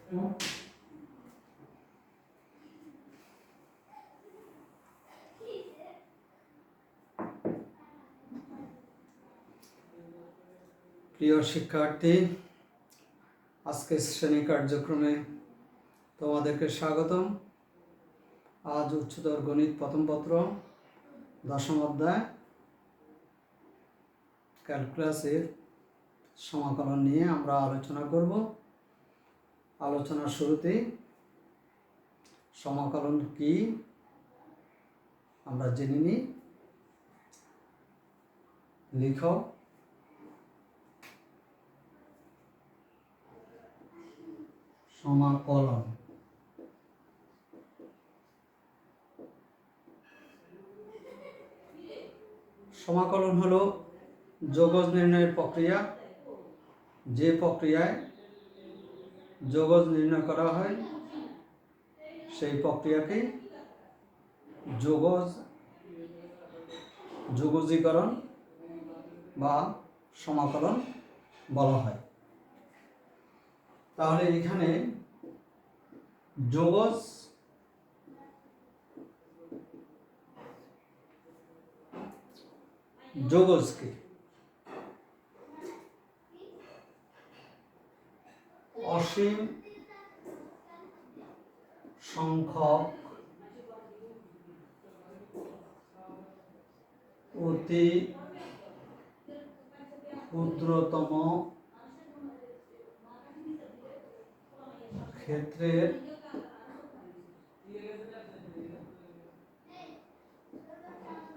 প্রিয় শিক্ষার্থী, আজকের শ্রেণী কার্যক্রমে তোমাদেরকে স্বাগতম। আজ উচ্চতর গণিত প্রথম পত্র 10ম অধ্যায় ক্যালকুলাসের সমাকলন নিয়ে আমরা আলোচনা করব। আলোচনার শুরুতেই সমাকলন কি আমরা জেনে নিই। লিখো সমাকলন। সমাকলন হলো যোগজ নির্ণয়ের প্রক্রিয়া। যে প্রক্রিয়ায় যোগজ নির্ণয় করা হয় সেই প্রক্রিয়াকে যোগজীকরণ বা সমাকলন বলা হয়। তাহলে এখানে যোগজকে অসীম সংখ্যক অতি ক্ষুদ্রতম ক্ষেত্রের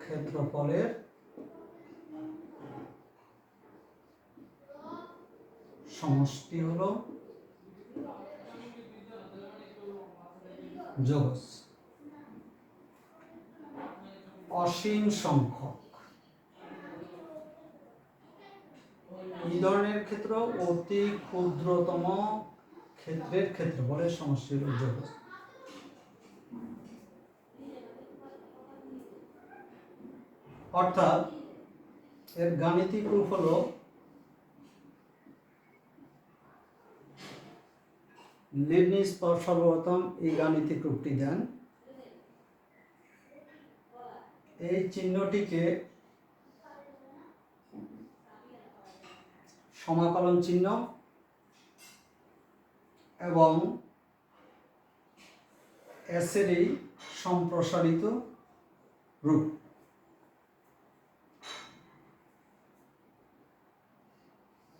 ক্ষেত্রফলের সমষ্টি হলো যোগজ। অসীম সংখ্যক এই ধরনের ক্ষেত্র অতি ক্ষুদ্রতম ক্ষেত্রের ক্ষেত্রফলের সমষ্টি হলো যোগজ। অর্থাৎ এর গাণিতিক রূপ হলো লিবনিজ সর্বপ্রথম এই গাণিতিক রূপটি দেন। এই চিহ্নটিকে সমাকলন চিহ্ন এবং এসেরই সম্প্রসারিত রূপ।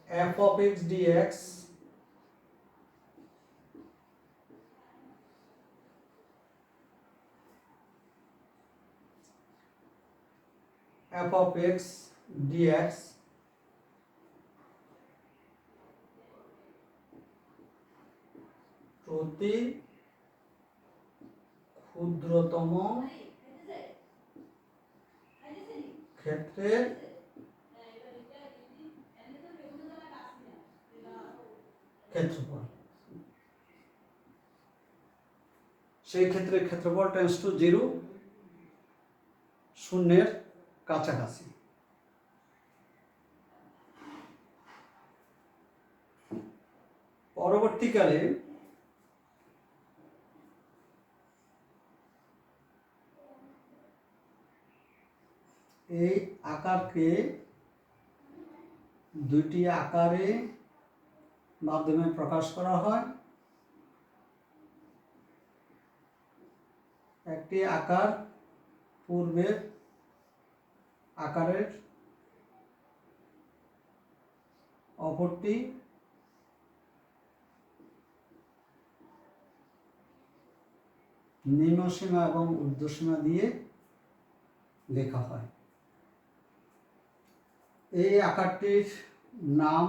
f of x dx f of x dx প্রতি ক্ষুদ্রতম ক্ষেত্রের ক্ষেত্রফল। সেই ক্ষেত্রে ক্ষেত্রফল টেন্ডস টু 0, শূন্যের কাছাকাছি। পরবর্তীকালে এই আকারকে দুইটি আকারে মাধ্যমে প্রকাশ করা হয়। একটি আকার পূর্বের আকারের, অপরটি নিম্নসীমা এবং ঊর্ধ্বসীমা দিয়ে লেখা হয়। এই আকারটির নাম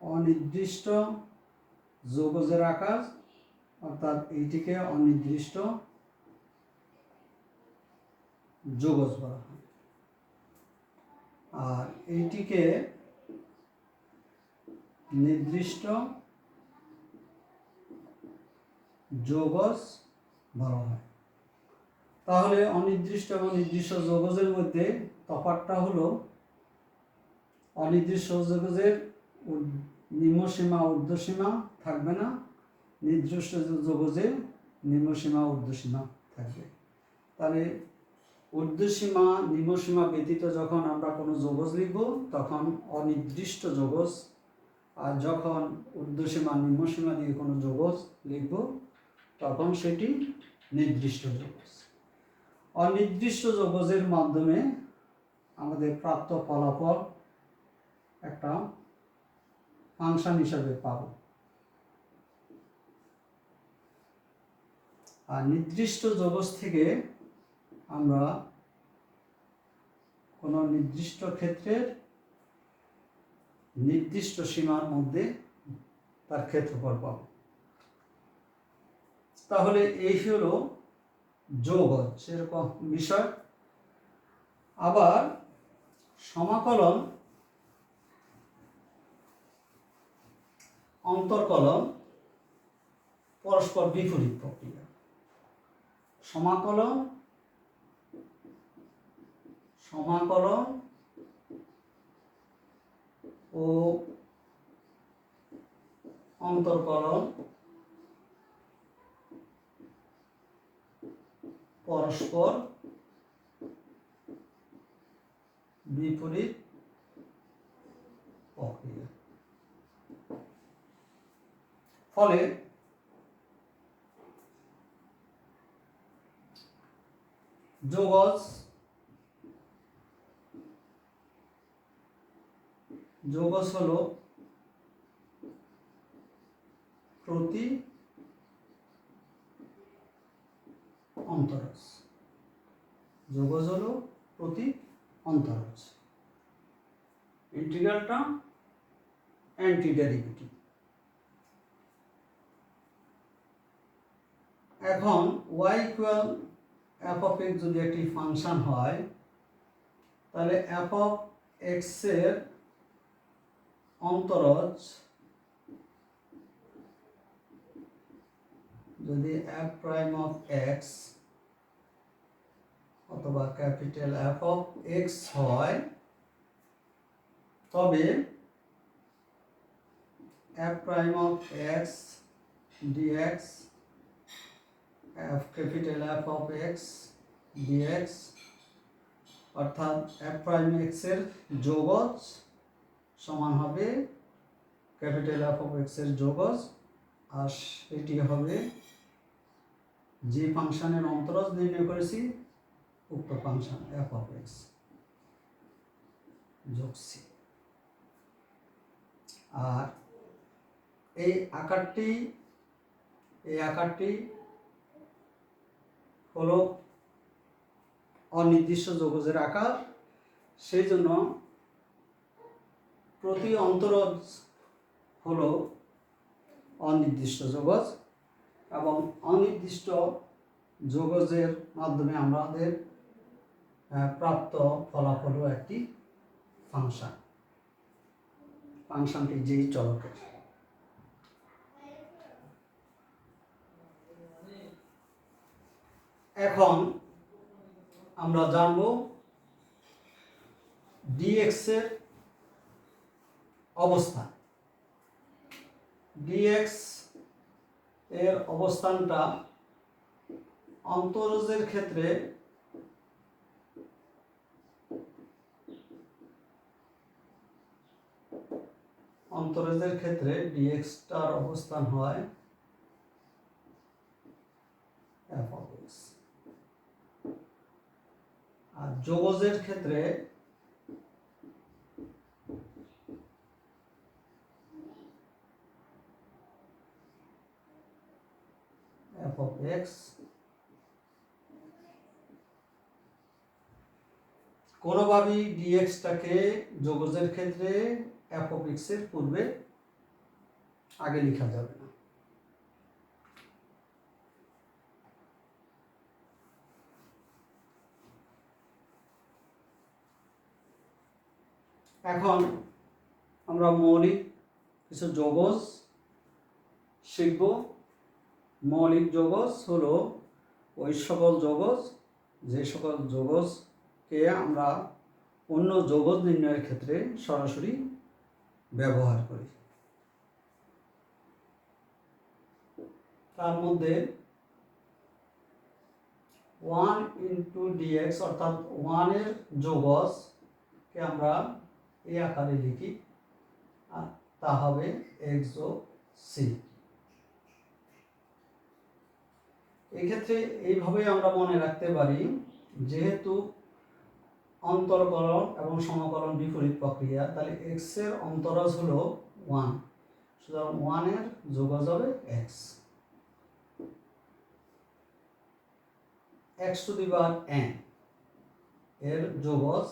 অনির্দিষ্ট যোগজের আকার, অর্থাৎ এইটিকে অনির্দিষ্ট যোগজ বলা হয়। আর এইটিকে নির্দিষ্ট যোগজ বলা হয়। তাহলে অনির্দিষ্ট এবং নির্দিষ্ট যোগজের মধ্যে তফাৎটা হলো অনির্দিষ্ট যোগজের নিম্নসীমা ঊর্ধ্বসীমা থাকবে না, নির্দিষ্ট যোগজের নিম্নসীমা ঊর্ধ্বসীমা থাকবে। তাহলে ঊর্ধ্বসীমা নিম্নসীমা ব্যতীত যখন আমরা কোনো যোগজ লিখব তখন অনির্দিষ্ট যোগজ, আর যখন ঊর্ধ্বসীমা নিম্নসীমা দিয়ে কোনো যোগজ লিখব তখন সেটি নির্দিষ্ট যোগজ। অনির্দিষ্ট যোগজের মাধ্যমে আমাদের প্রাপ্ত ফলাফল একটা ফাংশন হিসাবে পাব, আর নির্দিষ্ট যোগজ থেকে আমরা কোনো নির্দিষ্ট ক্ষেত্রের নির্দিষ্ট সীমার মধ্যে তার ক্ষেত্রফল পাব। তাহলে এই হলো যোগজ সেরকম বিষয়। আবার সমাকলন, অন্তর্কলন পরস্পর বিপরীত প্রক্রিয়া। সমাকলন ও অন্তর্কলন পরস্পর বিপরীত প্রক্রিয়া। ফলে যোগজ হলো প্রতি অন্তরজ। যোগজ হলো প্রতি অন্তরজ। ইন্টিগ্রালটা অ্যান্টি ডেরিভেটিভ। এখন y equal f of x যদি একটি ফাংশন হয়, তাহলে f অফ x এর অন্তরজ যদি f প্রাইম অফ x অথবা ক্যাপিটাল F অফ x হয়, তবে f prime of x dx, f capital F of x dx অর্থাৎ f প্রাইম x এর যোগজ সমান হবে ক্যাপিটাল F অফ x এর যোগজ, আর এটি হবে যে ফাংশনের অন্তরজ নির্ণয় করেছি উক্ত ফাংশন f অফ x যোগ c। আর এই আকারটি হলো অনির্দিষ্ট যোগজের আকার। সেই জন্য প্রতি অন্তরজ হলো অনির্দিষ্ট যোগজ, এবং অনির্দিষ্ট যোগজের মাধ্যমে আমাদের প্রাপ্ত ফলাফল হলো একটি ফাংশনটি যেই চলকের। এখন আমরা জানব dx এর অবস্থান। dx এর অবস্থানটা অন্তরজের ক্ষেত্রে dx টার অবস্থান হয় f of x, আর যোগজের ক্ষেত্রে f of x কোনোভাবেই dx টাকে যোগজের ক্ষেত্রে f of x এর পূর্বে আগে লেখা যাবে না। এখন আমরা মৌলিক কিছু যোগজ শিখব। মৌলিক যোগজ হলো ওই সকল যোগজ যে সকল যোগজকে আমরা অন্য যৌগজ নির্ণয়ের ক্ষেত্রে সরাসরি ব্যবহার করি। তার মধ্যে 1 ইন্টু ডিএক্স অর্থাৎ 1 এর যৌগজকে আমরা এই আকারে লিখি, আর তা হবে এক্স যোগ সি। এক্ষেত্রে এইভাবে আমরা মনে রাখতে পারি, যেহেতু অন্তরকলন এবং সমকলন বিপরীত প্রক্রিয়া, তাহলে এক্স এর অন্তরজ হলো 1, সুতরাং 1 এর যৌগজ হবে x. x two the power n এর যৌগজ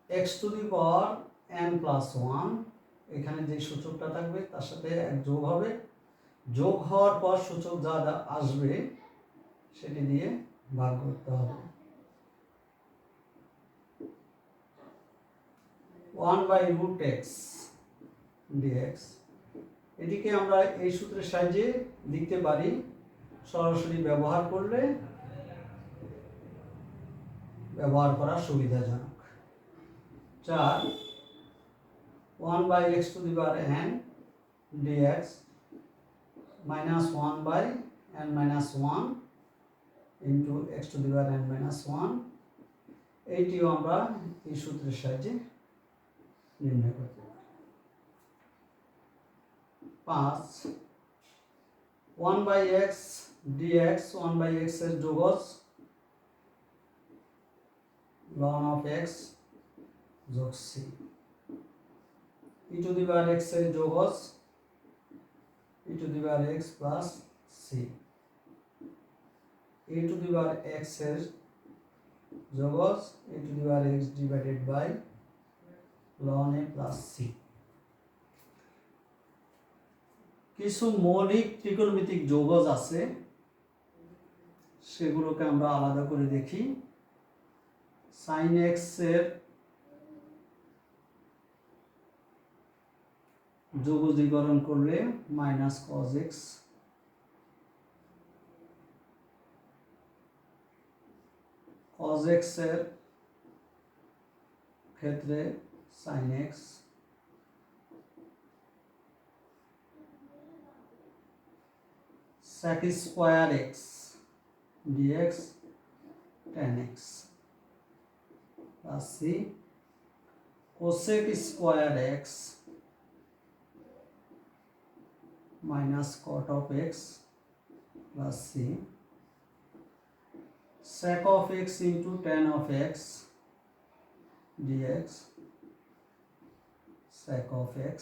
x two the power n plus 1, এখানে যে সূচকটা থাকবে তার সাথে এক যোগ হবে, যোগ হওয়ার পর সূচক যা যা আসবে সেটি দিয়ে ভাগ করতে হবে। 1/√x dx, এটিকে আমরা এই সূত্রের সাহায্যে লিখতে পারি, সরাসরি ব্যবহার করলে ব্যবহার করা সুবিধাজনক। 4 1/x two the power n dx minus 1/n-1 into x to the power n-1, এইটিও আমরা এই সূত্রের সাহায্যে নির্ণয় করতে পারি। 5 1/x dx, 1/x এর যৌগজ ln of x যোগ c, e to the power x এর যৌগজ e to the power x plus c, a to the power x এর যৌগজ a to the power x divided by ln a plus c। কিছু মৌলিক ত্রিকোণমিতিক যৌগজ আছে, সেগুলোকে আমরা আলাদা করে দেখি। sin x এর যৌগজীকরণ করলে minus cos x, cos x এর ক্ষেত্রে sin x, sec square x dx tan x plus c, cosec square x minus cot of x plus c, sec of x into tan of x dx sec of x,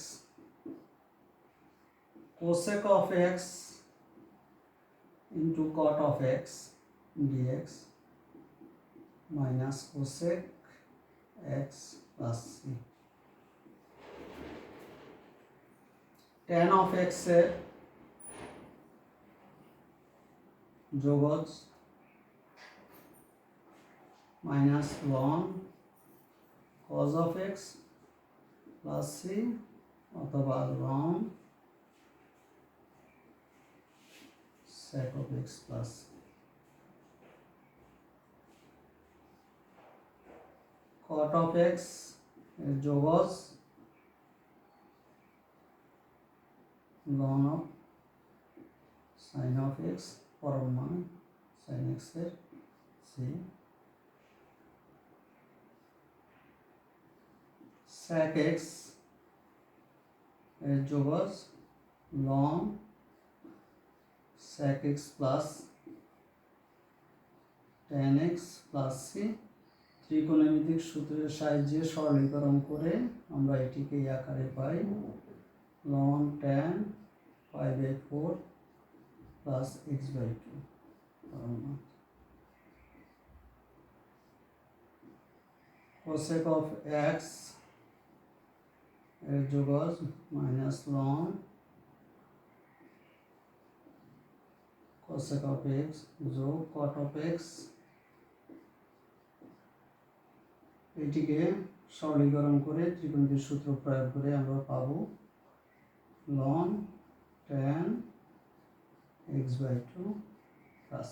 cosec of x into cot of x dx minus cosec x plus c, tan of x এর যৌগজ minus ln cos of x plus c অথবা ln sec of x plus c, cot of x এর যৌগজ ln of sin of x পরম মান sin x এর c, sec x এর যৌগজ ln sec x plus tan x plus c। ত্রিকোণমিতিক সূত্রের সাহায্যে সরলীকরণ করে আমরা এটিকে এই আকারে পাই, ln tan π/4 plus x/2 cosec of x এর যৌগজ minus ln cosec of x যোগ cot of x, এটিকে সরলীকরণ করে ত্রিকোণমিতিক সূত্র প্রয়োগ করে আমরা পাবো ln tan x/2 plus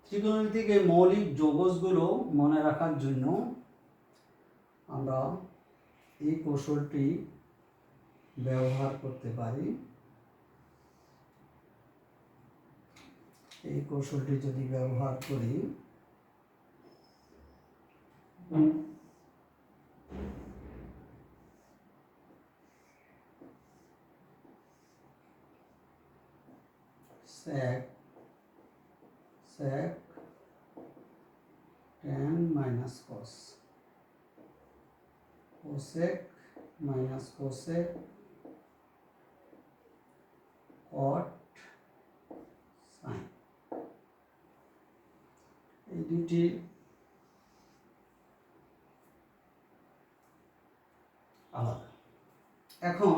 ত্রিকোণমিতিক এই মৌলিক যৌগগুলো মনে রাখার জন্য আমরা এই কৌশলটি ব্যবহার করতে পারি। এই কৌশলটি যদি ব্যবহার করি sec tan minus cos, cosec minus cosec, cot sin, এই দুটি আলাদা। এখন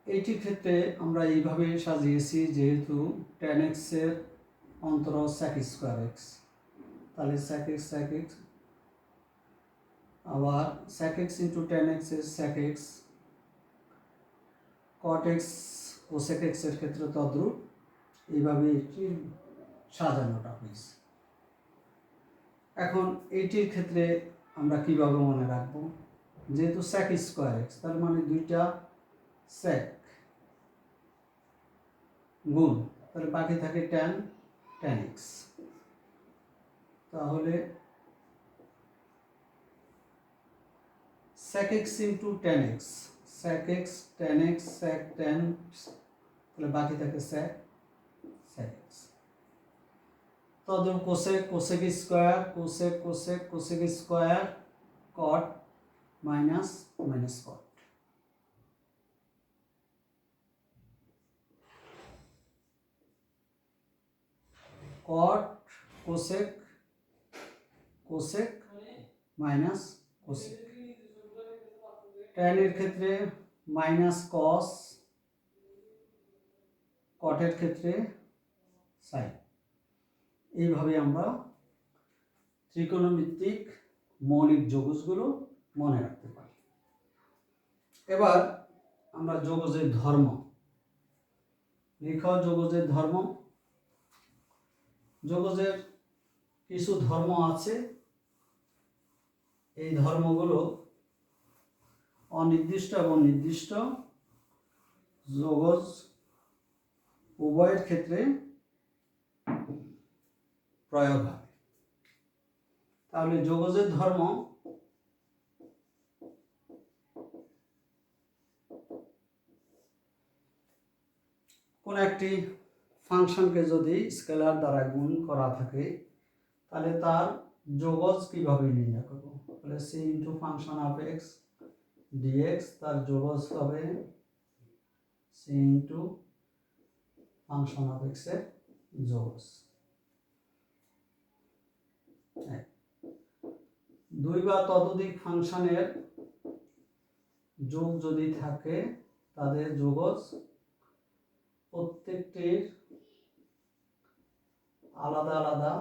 এইটির ক্ষেত্রে আমরা এইভাবে সাজিয়েছি, যেহেতু tan x এর অন্তর sec স্কোয়ার x, তাহলে sec x, আবার sec x into tan x এর sec x, cot x cosec x এর ক্ষেত্রে তদ্রূপ। এইভাবে এটি সাজানোটা হয়েছে। এখন এইটির ক্ষেত্রে আমরা কিভাবে মনে রাখবো, যেহেতু sec স্কোয়ার x, তার মানে দুইটা sec গুণ, তাহলে বাকি থাকে tan x, তাহলে sec x into tan x, sec x tan x sec tan, তাহলে বাকি থাকে sec x। তদ্রূপ cosec square, cosec square, cot minus cot, cot cosec minus cosec, tan এর ক্ষেত্রে মাইনাস cos, cot এর ক্ষেত্রে sin। এইভাবে আমরা ত্রিকোণমিতিক মৌলিক যৌগগুলো মনে রাখতে পারি। এবার আমরা যৌগের ধর্ম লিখাও। যৌগের ধর্ম, যৌগের কিছু ধর্ম আছে। এই ধর্মগুলো অনির্দিষ্ট এবং নির্দিষ্ট যৌগজ উভয়ের ক্ষেত্রে প্রয়োগ হয়। তাহলে যৌগের ধর্ম কোন একটি ফাংশনকে যদি স্কেলার দ্বারা গুণ করা থাকে, তাহলে তার যৌগজ কিভাবে নির্ণয় করব? তাহলে c into function of x dx, তার যৌগজ হবে c into function of x এর যৌগজ। দুই বা ততোধিক ফাংশনের যোগ যদি থাকে, তাদের যৌগজ প্রত্যেকটির আলাদা আলাদা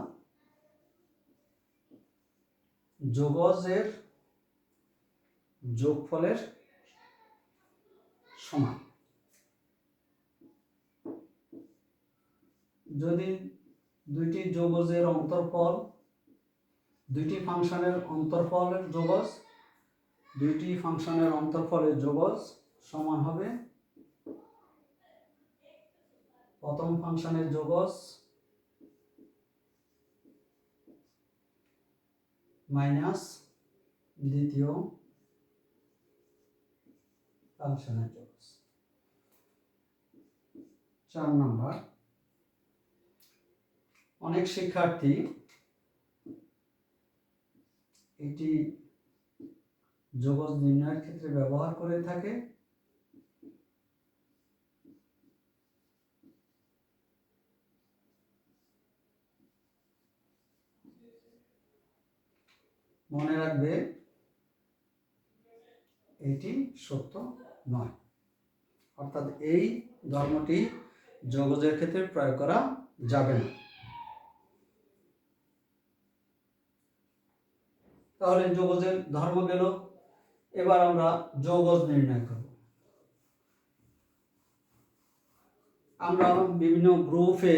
যৌগজের যোগফলের সমান। যদি দুইটি যৌগজের অন্তরফল, দুইটি ফাংশনের অন্তরফলের যৌগজ, দুইটি ফাংশনের অন্তরফলের যৌগজ সমান হবে প্রথম ফাংশনের যৌগজ মাইনাস দ্বিতীয় ফাংশনের যৌগজ। 4 নাম্বার, অনেক শিক্ষার্থী এটি যৌগজ নির্ণয়ের ক্ষেত্রে ব্যবহার করে থাকে। মনে রাখবে এটি সত্য নয়, অর্থাৎ এই ধর্মটি যৌগজের ক্ষেত্রে প্রয়োগ করা যাবে না। তাহলে যৌগজের ধর্ম গেল। এবার আমরা যৌগজ নির্ণয় করব। আমরা বিভিন্ন গ্রুপে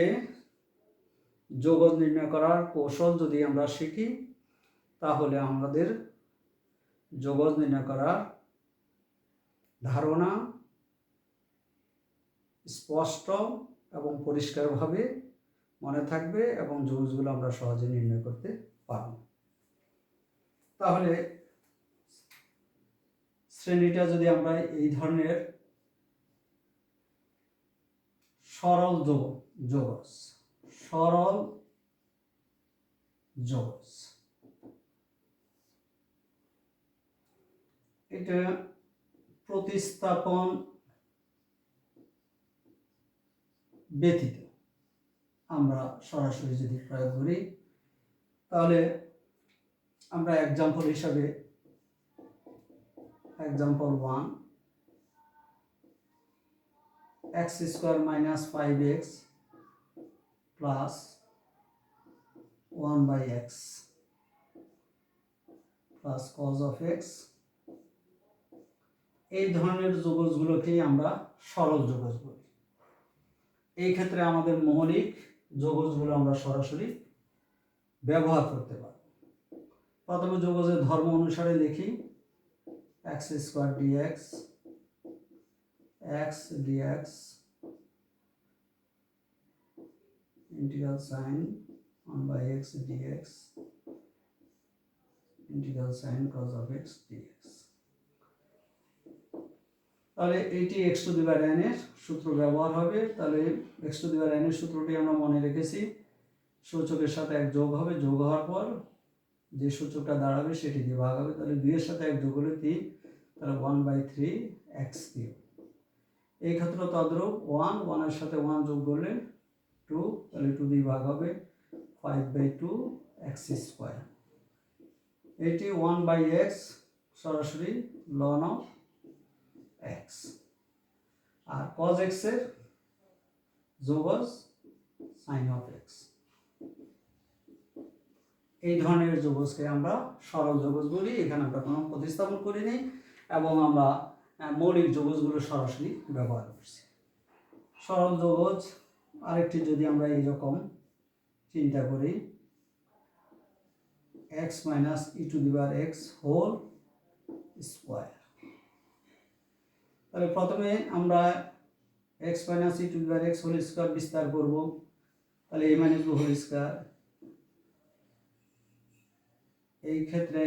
যোগজ নির্ণয় করার কৌশল যদি আমরা শিখি তাহলে আমাদের যোগজ নির্ণয় করার ধারণা স্পষ্ট এবং পরিষ্কারভাবে মনে থাকবে এবং যোগজগুলো আমরা সহজে নির্ণয় করতে পারব। তাহলে শ্রেণীটা যদি আমরা এই ধরনের সরল যোগজ এটা প্রতিস্থাপন ব্যতীত আমরা সরাসরি যদি প্রয়োগ করি তাহলে আমরা এক্সাম্পল হিসাবে example 1 x square minus 5x plus 1/x plus cos of x, এই ধরনের যোগজগুলোকে আমরা সরল যোগজ বলি। এই ক্ষেত্রে আমাদের মৌলিক যোগজগুলো আমরা সরাসরি ব্যবহার করতে পারি। প্রথমে যোগজের ধর্ম অনুসারে লিখি x square dx x dx integral sin 1/x dx integral sin cos of x dx। তাহলে এইটি x two the power n এর সূত্র ব্যবহার হবে। তাহলে x two the power n এর সূত্রটি আমরা মনে রেখেছি, সূচকের সাথে এক যোগ হবে, যোগ হওয়ার পর যে সূচকটা দাঁড়াবে সেটি দিয়ে ভাগ হবে। তাহলে 2 এর সাথে এক যোগ হলে 3, তাহলে 1/3x3। এই ক্ষেত্রে তদ্রূপ 1 এর সাথে 1 যোগ করলে 2, তাহলে 2 দিয়ে ভাগ হবে 5/2x²। এটি 1/x সরাসরি ln of x, R cos x এর যোগজ sin of x। এই ধরনের যোগজকে আমরা সরল যোগজ বলি। এখানে আমরা কোনো প্রতিস্থাপন করিনি এবং আমরা মৌলিক যোগজগুলো সরাসরি ব্যবহার করছি। সরল যোগজ আরেকটি যদি আমরা এইরকম চিন্তা করি x minus e to the power x whole square. তাহলে প্রথমে আমরা x minus e to the power x whole square বিস্তার করব। তাহলে a minus b whole square, এই ক্ষেত্রে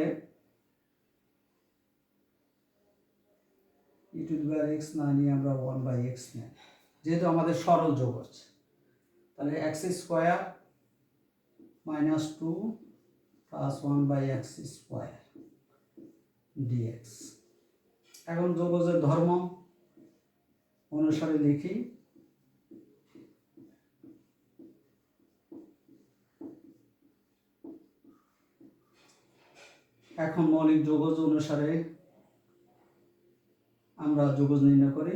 e to the power x না নিয়ে আমরা 1/x নেই, যেহেতু আমাদের সরল যোগজ। তাহলে x square minus 2 plus 1/x² dx। এখন যোগজের ধর্ম অনুসারে লিখি এখন মৌলিক যোগজ অনুসারে আমরা যোগজ নির্ণয় করি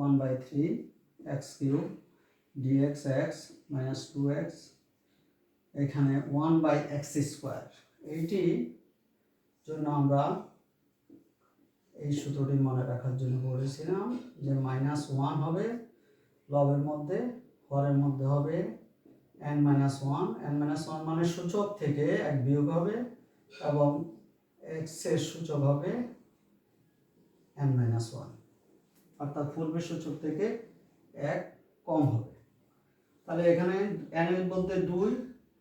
1/3x³ dx x minus 2x, এখানে 1/x²। এইটি জন্য আমরা এই সূত্রটি মনে রাখার জন্য বলেছিলাম যে -1 হবে লবের মধ্যে, হরের মধ্যে হবে n-1। n-1 মানে সূচক থেকে 1 বিয়োগ হবে এবং x এর সূচক হবে n-1, অর্থাৎ পূর্বের সূচক থেকে 1 কম হবে। তাহলে এখানে n বলতে 2,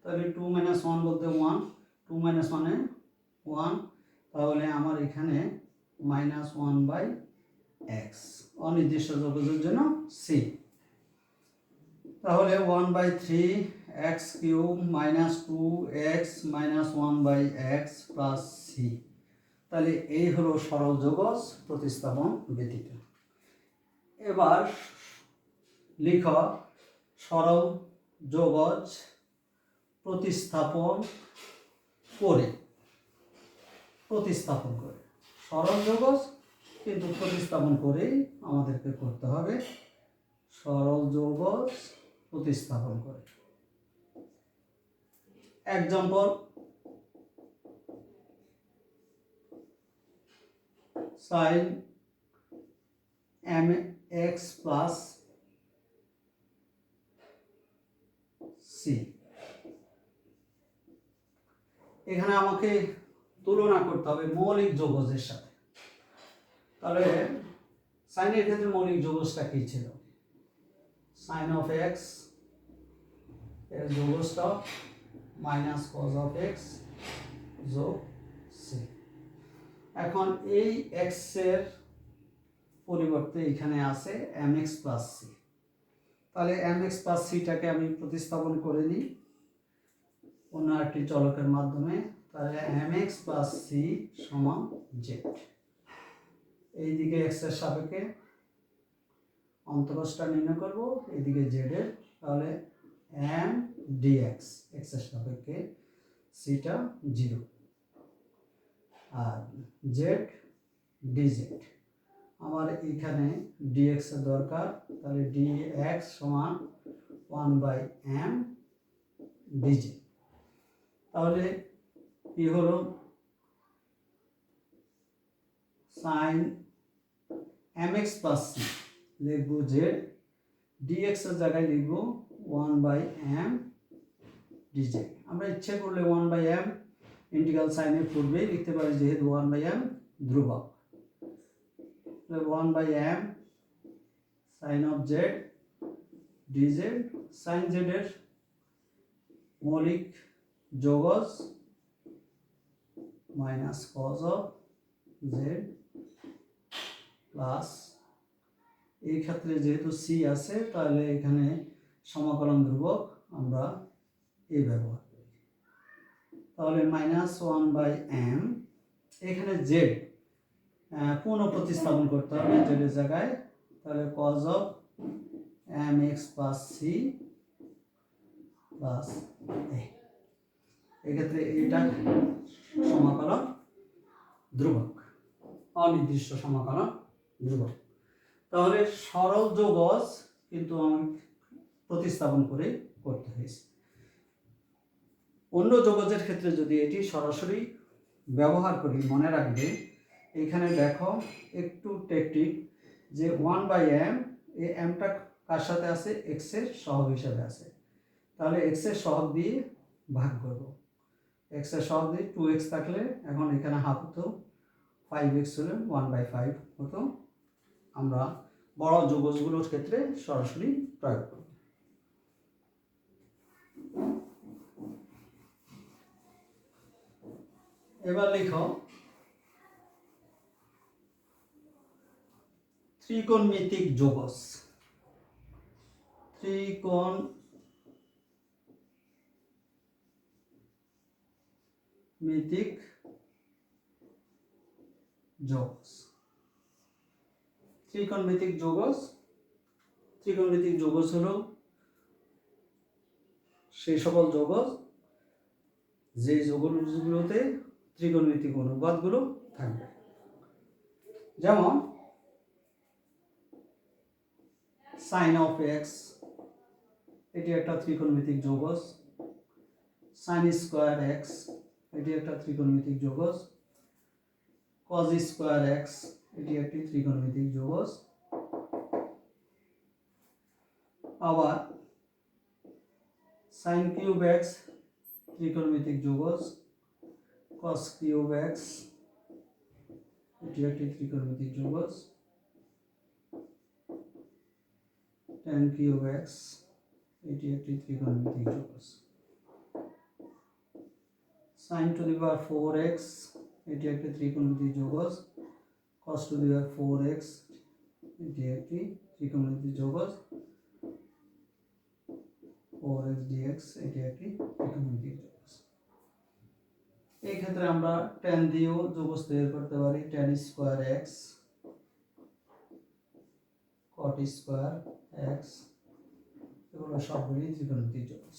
তাহলে 2 - 1 বলতে 1, 2 - 1 এ 1, তাহলে আমার এখানে -1/x অনির্দিষ্ট যোগজের জন্য c। তাহলে 1/3x³ -2x -1/x plus c। তাহলে এই হলো সরল যোগজ প্রতিস্থাপন ব্যতীত। এবার লিখ সরল যোগজ প্রতিস্থাপন করে। সরল যোগজ কিন্তু প্রতিস্থাপন করেই আমাদেরকে করতে হবে। সরল যোগজ প্রতিস্থাপন করে। Example sin mx plus c। এখানে আমাকে তুলনা করতে হবে মৌলিক যৌগজের সাথে। তাহলে সাইনের ক্ষেত্রে মৌলিক যৌগজটা কি ছিল? সাইন অফ এক্স এর যৌগজটা মাইনাস কজ অফ এক্স যোগ সি। এখন এই এক্স এর পরিবর্তে এখানে আছে এম এক্স প্লাস সি। তাহলে এম এক্স প্লাস সিটাকে আমি প্রতিস্থাপন করে নিই অন্য একটি চলকের মাধ্যমে। তাহলে এম এক্স প্লাস সি সমান জেড। এইদিকে এক্স এর সাপেক্ষে অন্তরজটা নির্ণয় করব, এইদিকে জেড এর। তাহলে এম ডিএক্স এক্স এর সাপেক্ষে সিটা 0 আর জেড ডিজেড। আমার এখানে ডিএক্স এর দরকার, তাহলে ডিএক্স সমান 1/m ডিজে। তাহলে কি হলো? সাইন mx প্লাস সি লিখব জেড, ডিএক্স এর জায়গায় লিখব 1/m ডিজে। আমরা ইচ্ছে করলে 1/m ইন্টিগ্রাল সাইনের পূর্বেই লিখতে পারি, যেহেতু 1/m ধ্রুবক। 1/m sine of z d z. Sine z এর মৌলিক যৌগজ minus cos of z plus, এই ক্ষেত্রে যেহেতু সি আছে তাহলে এখানে সমাকলন ধ্রুবক আমরা এ ব্যবহার করি। তাহলে -1/m, এখানে জেড পুনঃ প্রতিস্থাপন করতে হবে জেড এর জায়গায়। তাহলে cos of m x plus c plus a. এক্ষেত্রে এটা সমাকলন ধ্রুবক, অনির্দিষ্ট সমাকলন ধ্রুবক। তাহলে সরল যৌগজ কিন্তু আমি প্রতিস্থাপন করে করতে হয়েছে। অন্য যৌগজের ক্ষেত্রে যদি এটি সরাসরি ব্যবহার করি, মনে রাখবে এখানে দেখো একটু টেকটিক, যে 1/m, এই এমটা কার সাথে আছে? এক্স এর সহগ হিসাবে আছে। তাহলে এক্স এর সহগ দিয়ে ভাগ করব। এক্স এর সহগ দিয়ে 2x থাকলে এখন এখানে হাফ হতো, 5x হলে 1/5 হতো। আমরা বড় যৌগজগুলোর ক্ষেত্রে সরাসরি প্রয়োগ করব। এবার লিখো ত্রিকোণমিতিক যৌগজ। ত্রিকোণমিতিক যৌগজ। ত্রিকোণমিতিক যৌগজ, ত্রিকোণমিতিক যৌগজ হলো সেই সকল যৌগজ যে যৌগগুলোতে ত্রিকোণমিতিক অনুপাতগুলো থাকবে। যেমন সাইন অফ এক্স, এটি একটা ত্রিকোণমিতিক যৌগজ। সাইন স্কয়ার এক্স, এটি একটা ত্রিকোণমিতিক যৌগজ। কজ স্কয়ার এক্স, এটি একটি ত্রিকোণমিতিক যৌগজ। আবার সাইন কিউব এক্স ত্রিকোণমিতিক যৌগজ। কস কিউব এক্স, এটি একটি ত্রিকোণমিতিক যৌগজ। tan কিউব এক্স, এটি একটি ত্রিকোণমিতিক যৌগজ। sin two the power 4x, এটি একটি ত্রিকোণমিতিক যৌগজ। cos two the power 4x, এটি একটি ত্রিকোণমিতিক যৌগজ। 4x dx, এটি একটি ত্রিকোণমিতিক যৌগজ। এই ক্ষেত্রে আমরা tan দিয়েও যৌগজ তৈরি করতে পারি। tan square x, cot square x, এগুলো সবগুলি ত্রিকোণমিতিক যৌগজ।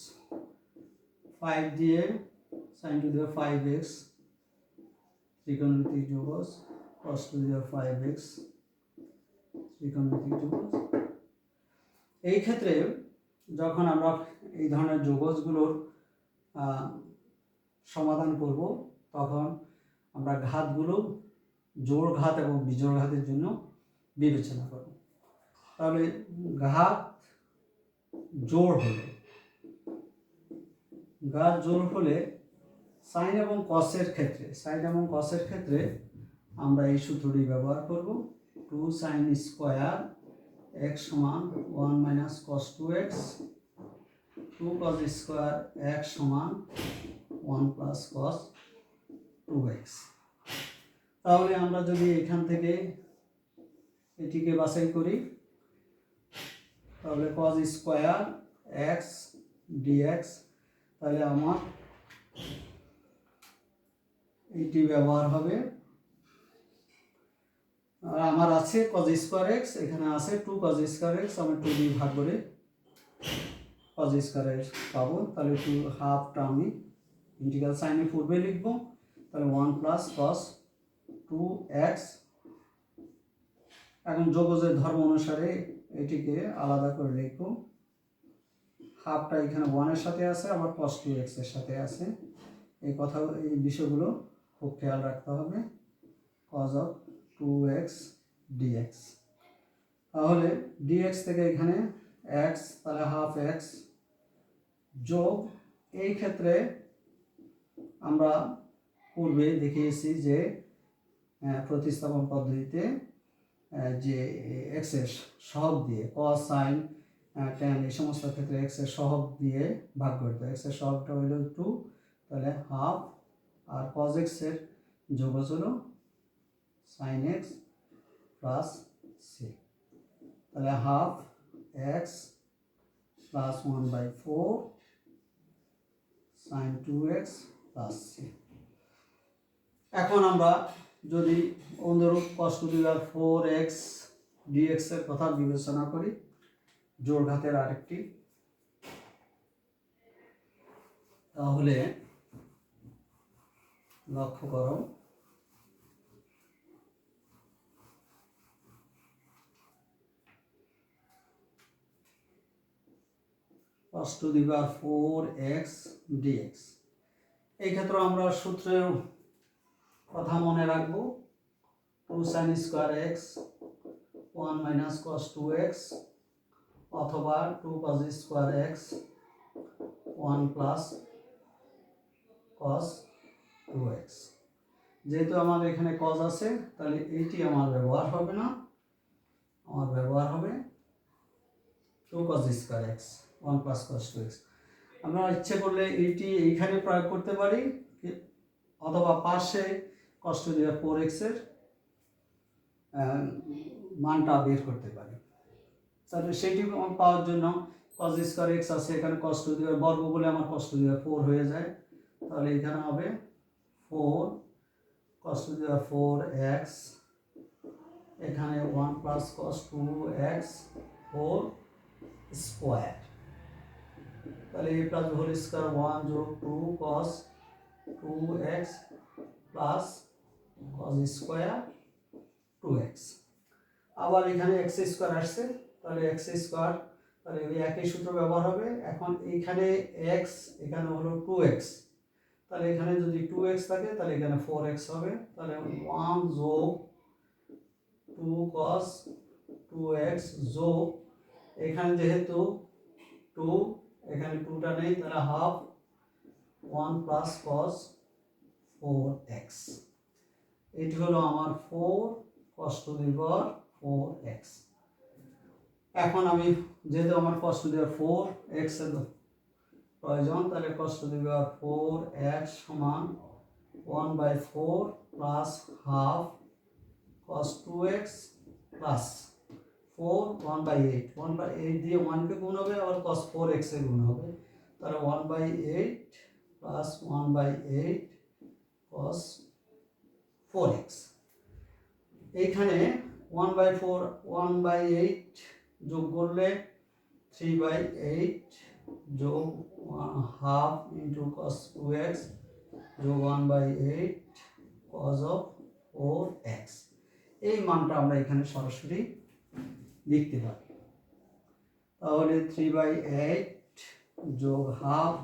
5 দিয়ে sin two the power 5x, ত্রিকোণমিতিক যৌগজ। cos two the power 5x, ত্রিকোণমিতিক যৌগজ। এই ক্ষেত্রে যখন আমরা এই ধরনের যৌগজগুলোর সমাধান করব, তখন আমরা ঘাতগুলো জোড় ঘাত এবং বিজোড় ঘাতের জন্য বিবেচনা করব। তাহলে ঘাত জোড় হলে সাইন এবং কসের ক্ষেত্রে আমরা এই সূত্রটি ব্যবহার করব। 2 sin স্কোয়ার x সমান 1 minus cos 2x, 2 cos square x সমান 1 প্লাস কস 2x। তাহলে আমরা যদি এখান থেকে এটিকে বাছাই করি, তাহলে cos স্কোয়ার x dx, তাহলে আমার এটি ব্যবহার হবে। আর আমার আছে cos স্কোয়ার x, এখানে আছে 2 cos স্কোয়ার x, আমি 2 দিয়ে ভাগ করে cos স্কোয়ার x পাবো। তাহলে 2 হাফটা আমি ইন্টিগ্রাল সাইনে পূর্বে লিখবো, তাহলে 1 প্লাস cos 2x। এখন যোগজের ধর্ম অনুসারে এটিকে আলাদা করে লিখবো। হাফটা এখানে 1 এর সাথে আছে, আবার cos 2x এর সাথে আছে। এই বিষয়গুলো খুব খেয়াল রাখতে হবে। cos of 2x dx, তাহলে dx থেকে এখানে x, তাহলে হাফ x যোগ, এই ক্ষেত্রে আমরা পূর্বে দেখিয়েছি যে প্রতিস্থাপন পদ্ধতিতে যে x এর সহগ দিয়ে cos sin tan এই সমস্ত ক্ষেত্রে x এর সহগ দিয়ে ভাগ করতে হয়। x এর সহগটা হইল 2, তাহলে হাফ, আর cos x এর যোগজ হলো sin x প্লাস c, তাহলে half x plus 1/4 sin 2x plus c। এখন আমরা যদি অনুরূপ cos 4x dx এর কথা বিবেচনা করি, জোড় ঘাতের আরেকটি, তাহলে লক্ষ্য করো cos 4x dx। এই ক্ষেত্রে আমরা সূত্রের কথা মনে রাখবো, 2 sin square x 1 minus cos 2x, অথবা 2 cos square x 1 plus cos 2x। যেহেতু আমার এখানে cos আছে, তাহলে এইটি আমার ব্যবহার হবে না, আমার ব্যবহার হবে 2 cos square x 1 plus cos 2x। আমরা ইচ্ছে করলে এইটি এইখানে প্রয়োগ করতে পারি, অথবা পাশে cos 4x এর মানটা বের করতে পারি। তাহলে সেইটি পাওয়ার জন্য cos স্কোয়ার x আছে, এখানে cos বর্গ বলে আমার cos 4 হয়ে যায়, তাহলে এখানে হবে 4 cos 4x, এখানে 1 plus cos 2x whole square, তাহলে a প্লাস হোল স্কোয়ার 1 যোগ 2 cos 2x plus cos square 2x। আবার এখানে x স্কোয়ার আসছে, তাহলে x স্কোয়ার, তাহলে ওই একই সূত্র ব্যবহার হবে। এখন এইখানে x, এখানে হলো 2x, তাহলে এখানে যদি 2x থাকে তাহলে এখানে 4x হবে, তাহলে 1 যোগ 2 cos 2x যোগ, এখানে যেহেতু 2, এখানে 2টা নেই, তাহলে হাফ 1 প্লাস cos 4x। এটি হলো আমার 4 cos 4x। এখন আমি যেহেতু আমার cos 4x এর প্রয়োজন, তাহলে cos 4x সমান 1/4 plus half cos 2x plus 4 1/8, 1/8 দিয়ে 1 কে গুণ হবে, আবার cos 4x এ গুণ হবে, তাহলে 1/8 প্লাস 1/8 cos 4x। এইখানে 1/8 যোগ করলে 3/8 যোগ হাফ ইন্টু cos 2x যোগ 1/8 cos of 4x, এই মানটা আমরা এখানে সরাসরি লিখতে পারি। তাহলে 3/8 যোগ half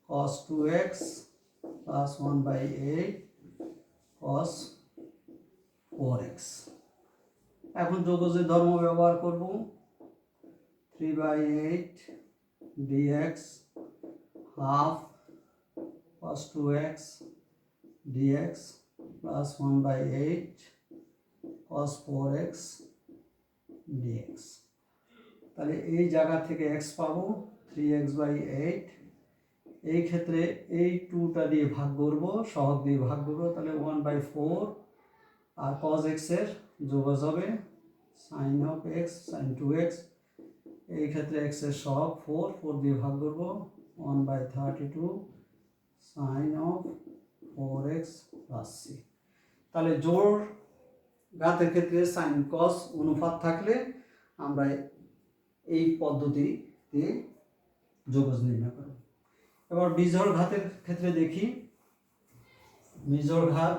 cos 2x plus 1/8 cos 4x। এখন যোগজের ধর্ম ব্যবহার করব, 3/8 dx half cos 2x dx plus 1/8 cos 4x dx। তাহলে এই জায়গা থেকে x পাবো 3x/8। এই ক্ষেত্রে এই 2টা দিয়ে ভাগ করব, সহগ দিয়ে ভাগ করব, তাহলে 1/4 আর cos x এর যোগজ হবে sin of x sin 2x। এই ক্ষেত্রে x এর সহগ 4 দিয়ে ভাগ করব 1/32 sin of 4x plus c। তাহলে জোড় ঘাতের ক্ষেত্রে sin cos অনুপাত থাকলে আমরা এই পদ্ধতিতে যোগজ নির্ণয় করব। এবার বিজোড় ঘাতের ক্ষেত্রে দেখি। বিজোড় ঘাত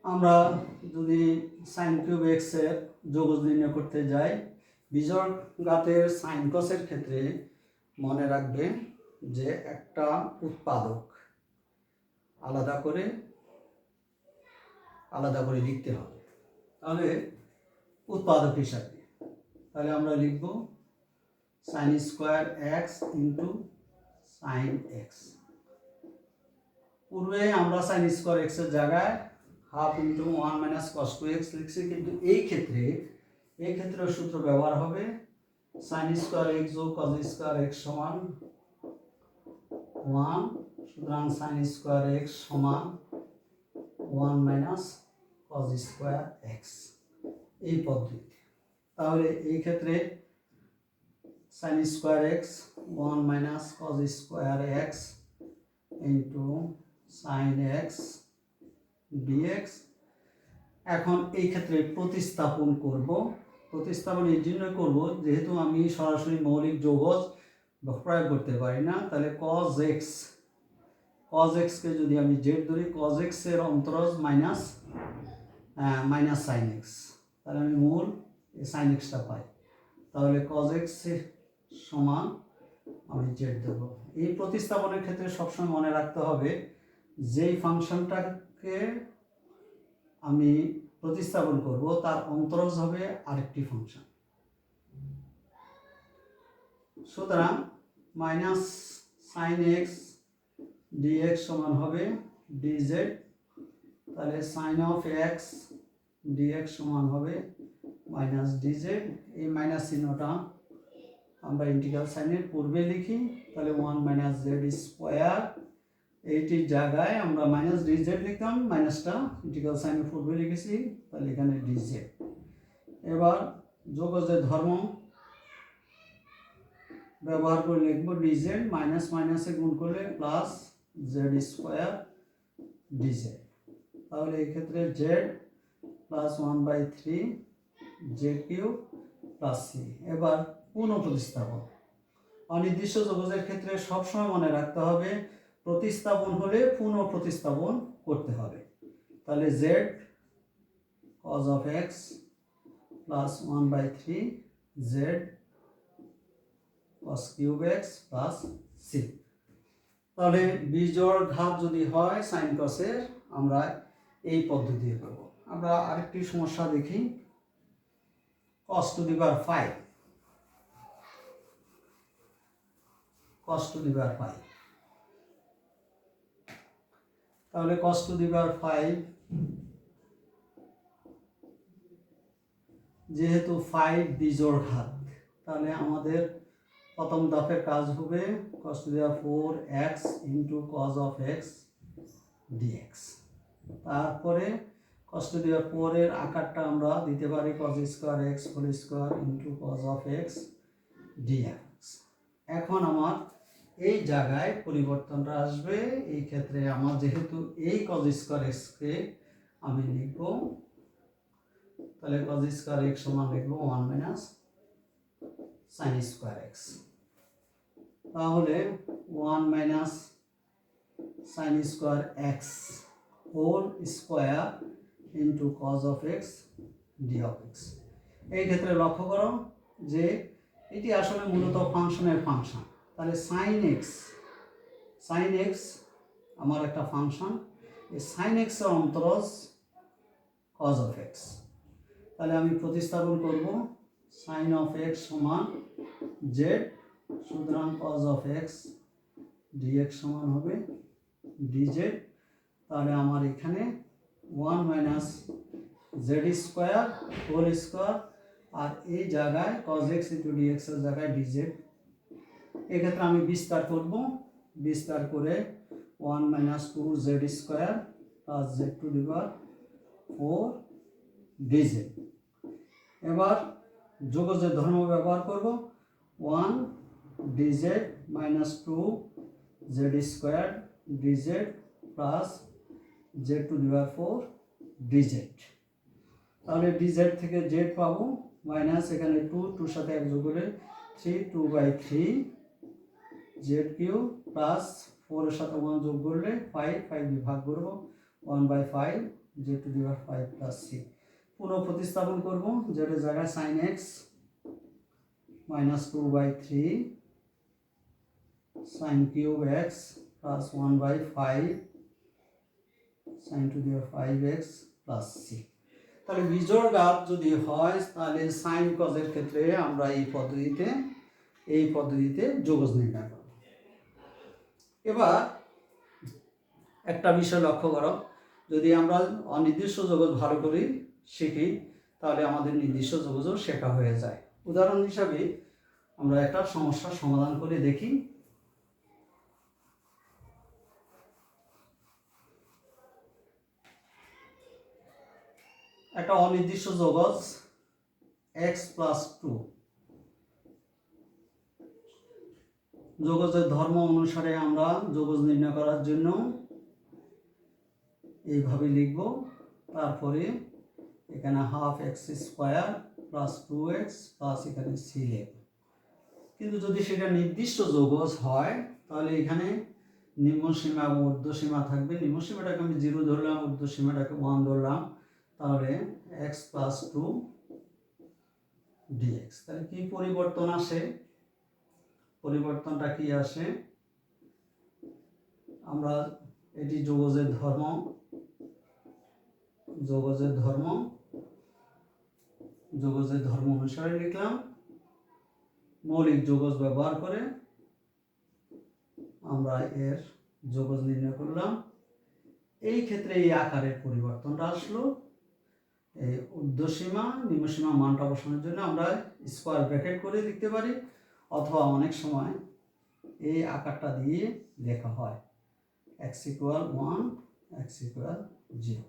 আমরা যদি sin কিউব x এর যোগজ নির্ণয় করতে যাই, বিজোড় ঘাতের sin cos এর ক্ষেত্রে মনে রাখবেন যে একটা উৎপাদক আলাদা করে লিখতে হবে। তাহলে উৎপাদক হিসাবে তাহলে আমরা লিখব sin square x into sin x। পূর্বে আমরা sin স্কয়ার x এর জায়গায় half into 1 minus cos 2x লিখছি, কিন্তু এই ক্ষেত্রে সূত্র ব্যবহার হবে sin স্কয়ার x যোগ cos স্কয়ার x সমান 1। সুতরাং sin স্কয়ার x সমান 1 মাইনাস cos স্কয়ার x এই পদ্ধতি। তাহলে এই ক্ষেত্রে sin square x 1 minus cos square x into sin x dx। এখন এই ক্ষেত্রে প্রতিস্থাপন করব। প্রতিস্থাপন এই জন্য করব যেহেতু আমি সরাসরি মৌলিক যোগজ প্রয়োগ করতে পারি না। তাহলে cos x কে যদি আমি z ধরি, cos x এর অন্তরজ মাইনাস sin x, তাহলে আমি মূল sin x টা পাই। তাহলে cos x সমান আমি z দেব। এই প্রতিস্থাপনের ক্ষেত্রে সবসময় মনে রাখতে হবে যেই ফাংশনটাকে আমি প্রতিস্থাপন করব তার অন্তরজ হবে আরেকটি ফাংশন। সুতরাং মাইনাস sin x dx সমান হবে dz। তাহলে sin of x dx সমান হবে মাইনাস dz। এই মাইনাস চিহ্নটা আমরা ইন্টিগ্রাল সাইনের পূর্বে লিখি, তাহলে 1 মাইনাস z স্কয়ার। এইটির জায়গায় আমরা মাইনাস dz লিখতাম, মাইনাসটা ইন্টিগ্রাল সাইনের পূর্বে লিখেছি, তাহলে এখানে dz। এবার যোগজের ধর্ম ব্যবহার করে লিখব dz, মাইনাস মাইনাসে গুণ করলে প্লাস z স্কয়ার dz। তাহলে এই ক্ষেত্রে z plus 1/3 j cube plus c। এবার পুনঃ প্রতিস্থাপন। অনির্দিষ্ট যোগজের ক্ষেত্রে সবসময় মনে রাখতে হবে প্রতিস্থাপন হলে পুনঃ প্রতিস্থাপন করতে হবে। তাহলে z cos of x plus 1/3 z cos cube x plus c। তাহলে বিজোড় ঘাত যদি হয় sin cos এর, আমরা এই পদ্ধতি করব। আমরা আরেকটি সমস্যা দেখি। cos to the power 5, cos to the power 5। তাহলে cos to the power 5, যেহেতু 5 বিজোড় ঘাত, তাহলে আমাদের প্রথম ধাপের কাজ হবে cos to the power 4x into cos of x dx। তারপরে cos to the power 4 এর আকারটা আমরা দিতে পারি cos square x whole square into cos of x dx। এখন আমার এই জায়গায় পরিবর্তনটা আসবে। এই ক্ষেত্রে আমার যেহেতু এই cos স্কয়ার x কে আমি লিখব, তাহলে cos স্কয়ার x সমান লিখব 1 মাইনাস sin স্কয়ার x। তাহলে 1 minus sin square x whole square into cos of x dx। এই ক্ষেত্রে লক্ষ্য করো যে এটি আসলে মূলত ফাংশনের ফাংশন। তাহলে sin x আমার একটা ফাংশন, এই sin x এর অন্তরজ cos of x। তাহলে আমি প্রতিস্থাপন করব সাইন অফ এক্স সমান জেড, সুতরাং কজ অফ এক্স ডিএক্স সমান হবে ডিজেড। তাহলে আমার এখানে 1 minus z square whole square, আর এই জায়গায় কজ এক্স ইন্টু ডিএক্স এর জায়গায় ডিজেড। এক্ষেত্রে আমি বিস্তার করব, বিস্তার করে 1 minus 2 Z square plus Z to the power 4 DZ. এবার যোগজের ধর্ম ব্যবহার করব, 1 DZ minus 2 Z square DZ plus Z to the power 4 DZ. তাহলে ডিজেড থেকে জেড পাবো, মাইনাস এখানে 2 2 সাথে 1 যোগ করে 3 2/3 জেড কিউ প্লাস 4 এর সাথে 1 যোগ করলে 5 5 দিয়ে ভাগ করব 1/5 Z to the power 5 plus C. পুনঃ প্রতিস্থাপন করব, জেড এর জায়গায় sine X minus 2/3 sine cube X plus 1/5 sine to the power 5x plus C. তাহলে বিজোড় ঘাত যদি হয় তাহলে সাইন কজের ক্ষেত্রে আমরা এই পদ্ধতিতে যোগজ নির্ণয় করব। এবার একটা বিষয় লক্ষ্য করো, যদি আমরা অনির্দিষ্ট যোগজ ভালো করে শিখি তাহলে আমাদের নির্দিষ্ট যোগজও শেখা হয়ে যায়। উদাহরণ হিসাবে আমরা একটা সমস্যার সমাধান করে দেখি। একটা অনির্দিষ্ট যোগজ x প্লাস 2, যোগজের ধর্ম অনুসারে আমরা যোগজ নির্ণয় করার জন্য এইভাবে লিখব। তারপরে এখানে half x square plus 2x plus এখানে সি লিখব। কিন্তু যদি সেটা নির্দিষ্ট যোগজ হয় তাহলে এখানে নিম্নসীমা এবং ঊর্ধ্বসীমা থাকবে। নিম্নসীমাটাকে আমি 0 ধরলাম, ঊর্ধ্বসীমাটাকে 1 ধরলাম। তাহলে x প্লাস 2 dx। তাহলে কি পরিবর্তন আসে? পরিবর্তনটা কি আসে? আমরা এটি যোগজের ধর্ম অনুসারে লিখলাম। মৌলিক যোগজ ব্যবহার করে আমরা এর যোগজ নির্ণয় করলাম। এই ক্ষেত্রে এই আকারের পরিবর্তনটা আসলো। এই ঊর্ধ্বসীমা নিম্নসীমা মানটা বসানোর জন্য আমরা স্কোয়ার ব্র্যাকেট করে লিখতে পারি, অথবা অনেক সময় এই আকারটা দিয়ে লেখা হয় x = 1 x = 0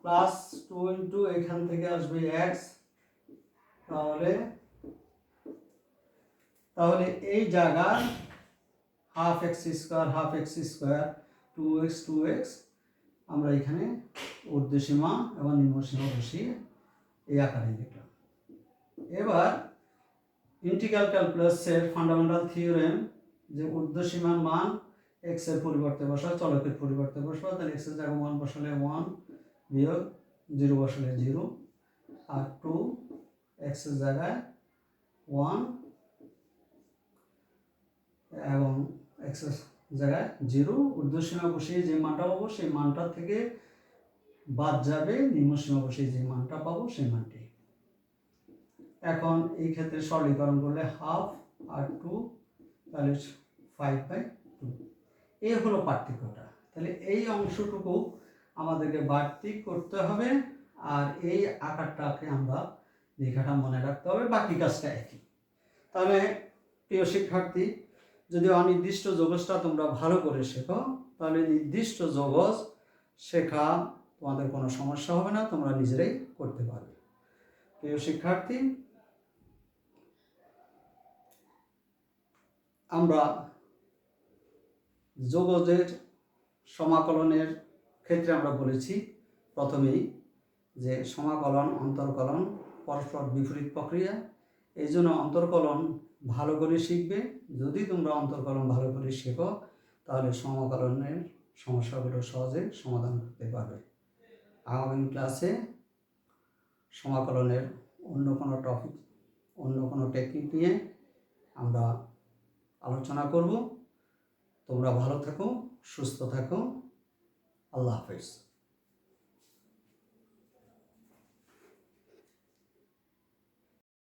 প্লাস 2 ইন্টু এখান থেকে আসবে x। তাহলে এই জায়গায় হাফ এক্স স্কোয়ার 2x আমরা এখানে ঊর্ধ্বসীমা এবং নিম্নসীমা বসিয়ে এই আকারে লিখলাম। এবার ইন্টিগ্রাল ক্যালকুলাসের ফান্ডামেন্টাল থিওরেম যে ঊর্ধ্বসীমার মান x এর পরিবর্তে বসাও, চলকের পরিবর্তে বসাও। তাহলে x এর জায়গায় 1 বসালে 1 বিয়োগ 0 বসালে 0, আর 2 x এর জায়গায় 1 এবং x এর জায়গায় 0, ঊর্ধ্বসীমা বসিয়ে যে মানটা পাবো সেই মানটা থেকে বাদ যাবে নিম্নসীমা বসিয়ে যে মানটা পাবো সেই মানটি। এখন এই ক্ষেত্রে সরলীকরণ করলে হাফ আর 2 তাহলে 5/2। এই হলো পার্থক্যটা। তাহলে এই অংশটুকু আমাদেরকে বাড়তি করতে হবে, আর এই আকারটাকে আমরা লেখাটা মনে রাখতে হবে, বাকি কাজটা একই। তাহলে প্রিয় শিক্ষার্থী, যদি অনির্দিষ্ট যোগজটা তোমরা ভালো করে শেখো তাহলে নির্দিষ্ট যোগজ শেখা তোমাদের কোনো সমস্যা হবে না, তোমরা নিজেরাই করতে পারবে। প্রিয় শিক্ষার্থী, আমরা যোগজের সমাকলনের ক্ষেত্রে আমরা বলেছি প্রথমেই যে সমাকলন অন্তর্কলন পরস্পর বিপরীত প্রক্রিয়া। এই জন্য অন্তর্কলন ভালো করে শিখবে। যদি তোমরা অন্তর্কলন ভালো করে শেখো তাহলে সমাকলনের সমস্যাগুলো সহজে সমাধান করতে পারবে। আগামী ক্লাসে সমাকলনের অন্য কোনো টেকনিক নিয়ে আমরা আলোচনা করব। তোমরা ভালো থাকো, সুস্থ থাকো। আল্লাহ হাফেজ।